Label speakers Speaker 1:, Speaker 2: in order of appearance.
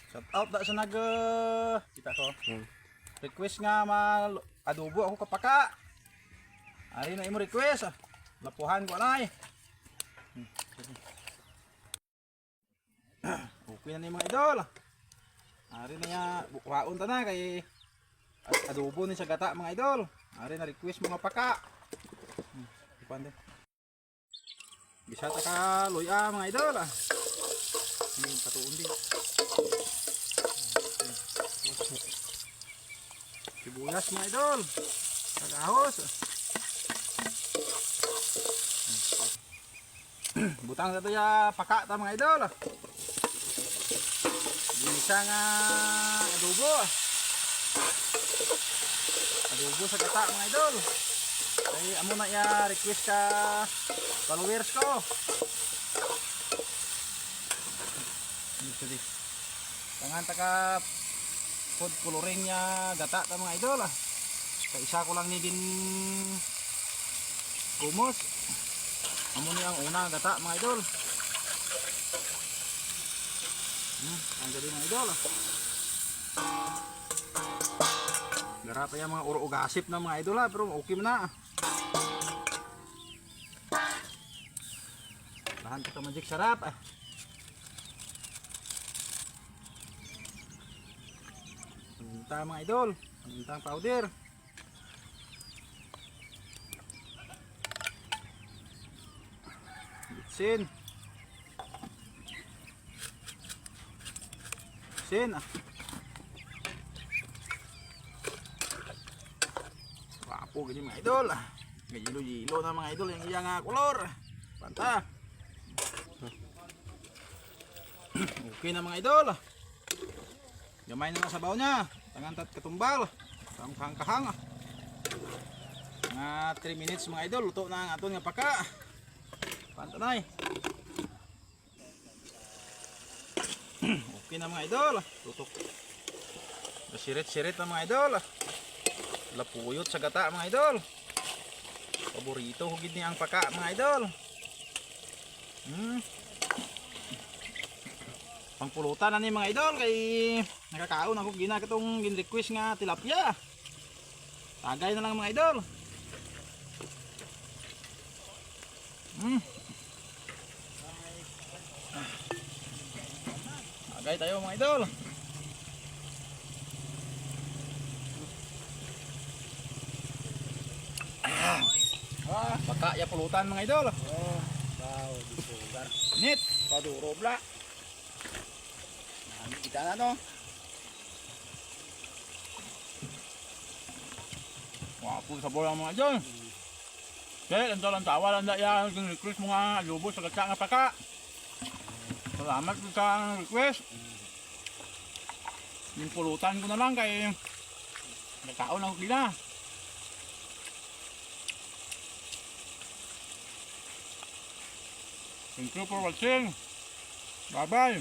Speaker 1: Shout out da sa nag kita ko. Request nga adobo ako kapaka. Ari na imo request. Lapuhan ko anay. Okay na ni mga idol. Ari na ya buhaon ta na kay adobo ni sa gata mga idol. Ari na request mga paka. Ipande. Bisa ta ka luya mga idol. Ini patuon din. Sibuyas mga idol. Kagahos. Butang sa ya paka ta mga idol. Ginisa nga adobo. Adobo sa gata mga idol. Ay amo na ya request ka followers ko. Dito di. Tangan ta ka food coloring nya gata ta mga idol. Sa isa ko lang ni din kumos. Amo ni ang una gata mga idol. Ang galing mga idol. Gara pa yung mga uro-ugasip na mga idol pero okay na. Lahan ka magic sarap. Paminta mga idol. Pamintang powder. Bitsin. Bitsin. Wapo gini mga idol. Gayilo-yilo na mga idol yung iyang kolor. Panta. Okay na mga idol. Gamay na sabaw niya. Tangantat katumbal. Kahang-kahang. Mga 3 minutes mga idol. Luto na ang aton nga paka. Pantanay. Okay na mga idol. Tutok. Sirit-sirit na mga idol. Lapuyot sa gata mga idol. Paborito hugid ni ang paka mga idol. Pangpulutan na ni mga idol kay nakakaon ako gina katong gin-request nga tilapia. Tagay na lang mga idol. Tagay tayo mga idol. Baka ya pulutan mga idol.
Speaker 2: Oh, wow, disugar.
Speaker 1: Nit, paduro bla.
Speaker 2: Nami kita na no.
Speaker 1: Wah, pun sabor ang mga idol. Okay, lang tawa lang ya yung request mo nga adobo sa gatsa nga paka. Salamat sa request. Yung pulutan ko na lang kay nagkaon ako gina. Thank you for watching. Bye bye.